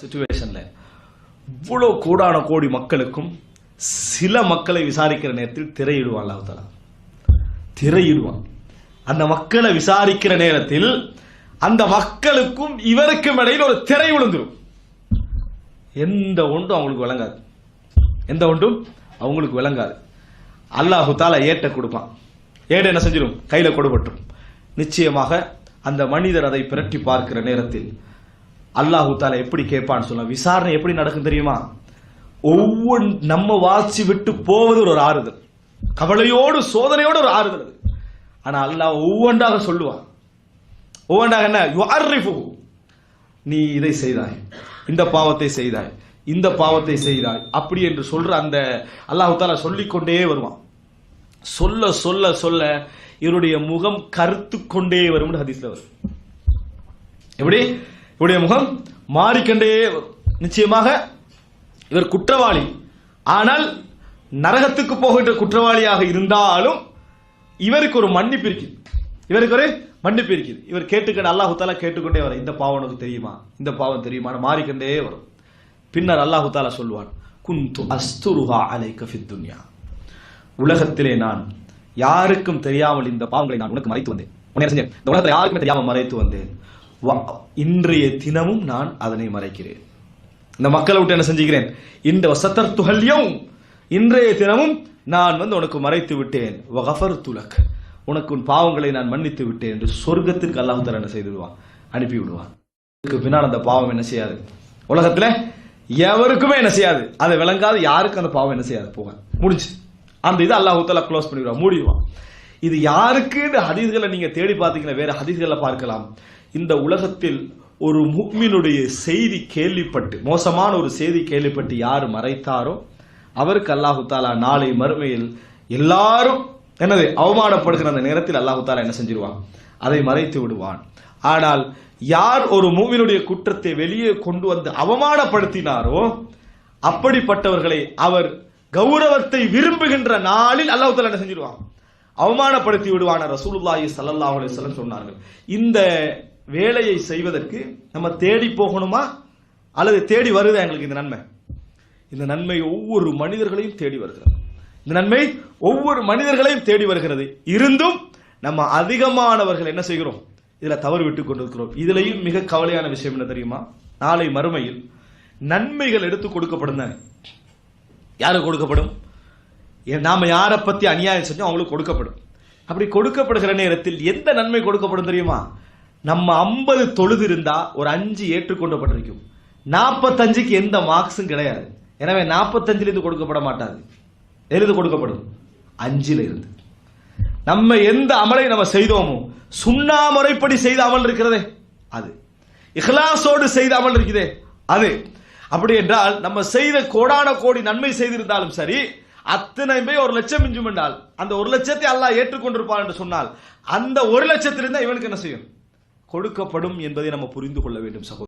சிச்சுவேஷன்ல இவ்வளவு கோடான கோடி மக்களுக்கும் சில மக்களை விசாரிக்கிற நேரத்தில் திரையிடுவான். அல்லாஹ் தஆலா திரையிடுவான். அந்த மக்களை விசாரிக்கிற நேரத்தில் அந்த மக்களுக்கும் இவருக்கும் இடையில் ஒரு திரை விழுந்துடும். எந்த ஒன்றும் அவங்களுக்கு விளங்காது, எந்த ஒன்றும் அவங்களுக்கு விளங்காது. அல்லாஹ் தஆலா ஏட்ட கொடுப்பான். ஏடு என்ன செஞ்சிடும்? கையில கொடுபட்டுரும். நிச்சயமாக அந்த மனிதர் அதை பிரட்டி பார்க்கிற நேரத்தில் அல்லாஹ் தஆலா எப்படி கேட்பான்னு சொல்ல, விசாரணை எப்படி நடக்கும் தெரியுமா? ஒவ்வொரு நம்ம வாசி விட்டு போவது ஒரு ஆறுதல், கவலையோடு சோதனையோடு ஒரு ஆறுதல். ஆனா அல்லாஹ் ஒவ்வொன்றாக சொல்லுவான். ஒவ்வொன்றாக என்ன? யுஅர்ரிஃபு, நீ இதை செய்தாய், இந்த பாவத்தை செய்தாய், இந்த பாவத்தை செய்தாய், அப்படி என்று சொல்ற அந்த அல்லாஹ் தஆலா சொல்லிக்கொண்டே வருவான். சொல்ல சொல்ல சொல்ல இவருடைய முகம் கருத்து கொண்டே வரும். ஹதீஸ்ல வரும். எப்படி? இவருடைய முகம் மாறிக்கொண்டே வரும். நிச்சயமாக இவர் குற்றவாளி, ஆனால் நரகத்துக்கு போகின்ற குற்றவாளியாக இருந்தாலும் இவருக்கு ஒரு மன்னிப்பு இருக்குது. இவருக்கு ஒரு மன்னிப்பு இருக்குது. இவர் கேட்டுக்கொண்டு அல்லாஹ் தஆலா கேட்டுக்கொண்டே வர, இந்த பாவம் உனக்கு தெரியுமா, இந்த பாவம் தெரியுமா, மாறிக்கொண்டே வரும். பின்னர் அல்லாஹ் தஆலா சொல்வான், குன்து அஸ்துருஹா அலைக ஃபித் துன்யா, உலகத்திலே நான் யாருக்கும் தெரியாமல் இந்த பாவங்களை நான் உனக்கு மறைத்து வந்தேன். இந்த உலகத்தில் யாருக்குமே தெரியாமல் மறைத்து வந்தேன். இன்றைய தினமும் நான் அதனை மறைக்கிறேன். இந்த மக்களை விட்டு என்ன செஞ்சுக்கிறேன்? இந்த வசத்தர்துஹல்யம், இன்றைய தினமும் நான் உனக்கு மறைத்து விட்டேன். வகஃபர்து லக், உனக்கு உன் பாவங்களை நான் மன்னித்து விட்டேன் என்று சொர்க்கத்திற்கு அல்லாஹ் தஆலா என்ன செய்து விடுவான்? அனுப்பி விடுவான். இதுக்கு பின்னால் அந்த பாவம் என்ன செய்யாது? உலகத்துல எவருக்குமே என்ன செய்யாது, அதை விளங்காது. யாருக்கும் அந்த பாவம் என்ன செய்யாது, போக முடிஞ்சு. அந்த இது அல்லாஹ் தஆலா க்ளோஸ் பண்ணிடுவான், மூடிடுவான். இது யாருக்கு? ஹதீஸ்களை நீங்க தேடி பார்த்தீங்கன்னா வேற ஹதீஸ்களை பார்க்கலாம். இந்த உலகத்தில் ஒரு முஃமினுடைய செய்தி கேள்விப்பட்டு, மோசமான ஒரு செய்தி கேள்விப்பட்டு யார் மறைத்தாரோ அவருக்கு அல்லாஹ் தஆலா நாளை மறுமையில் எல்லாரும் என்னது அவமானப்படுகிற அந்த நேரத்தில் அல்லாஹ் தஆலா என்ன செஞ்சிருவான்? அதை மறைத்து விடுவான். ஆனால் யார் ஒரு முஃமினுடைய குற்றத்தை வெளியே கொண்டு வந்து அவமானப்படுத்தினாரோ அப்படிப்பட்டவர்களை அவர் கௌரவத்தை விரும்புகின்ற நாளில் அல்லாஹ் தஆலா என்ன செஞ்சிருவான்? அவமானப்படுத்தி விடுவான. ரசூலுல்லாஹி ஸல்லல்லாஹு அலைஹி வஸல்லம் சொன்னார்கள், இந்த வேலையை செய்வதற்கு நம்ம தேடி போகணுமா அல்லது தேடி வருதா எங்களுக்கு இந்த நன்மை? இந்த நன்மை ஒவ்வொரு மனிதர்களையும் தேடி வருகிறது. இந்த நன்மை ஒவ்வொரு மனிதர்களையும் தேடி வருகிறது. இருந்தும் நம்ம அதிகமானவர்கள் என்ன செய்கிறோம்? இதுல தவறு விட்டுக் கொண்டிருக்கிறோம். இதுலயும் மிக கவலையான விஷயம் என்ன தெரியுமா? நாளை மறுமையில் நன்மைகள் எடுத்து கொடுக்கப்படும் தானே. யாருக்கு கொடுக்கப்படும்? நாம யாரை பத்தி அநியாயம் செஞ்சோம் அவங்களுக்கு கொடுக்கப்படும். அப்படி கொடுக்கப்படுகிற நேரத்தில் எந்த நன்மை கொடுக்கப்படும் தெரியுமா? நம்ம 50 தொழுது இருந்தா ஒரு 5 ஏற்றுக்கொள்ளப்பட்டிருக்கும். 45க்கு எந்த மார்க்ஸும் கிடையாது. எனவே 45ல இருந்து கொடுக்கப்பட மாட்டாது. எது கொடுக்கப்படும்? 5ல இருந்து. நம்ம எந்த அமலை நம்ம செய்தோமோ, சுன்னா முறைப்படி செய்த அமல் இருக்கிறதே அது, இஹ்லாஸோடு செய்த அமல் இருக்குதே அது. அப்படி என்றால் நம்ம செய்த கோடான கோடி நன்மை செய்திருந்தாலும் சரி, அத்தனை போய் 1 லட்சம் மிஞ்சும் என்றால் அந்த 1 லட்சத்தை அல்லாஹ் ஏற்றுக்கொண்டிருப்பான் என்று சொன்னால் அந்த 1 லட்சத்திலிருந்து இவனுக்கு என்ன செய்யும்? கொடுக்கப்படும் என்பதை நம்ம புரிந்து கொள்ள வேண்டும் சகோதரர்.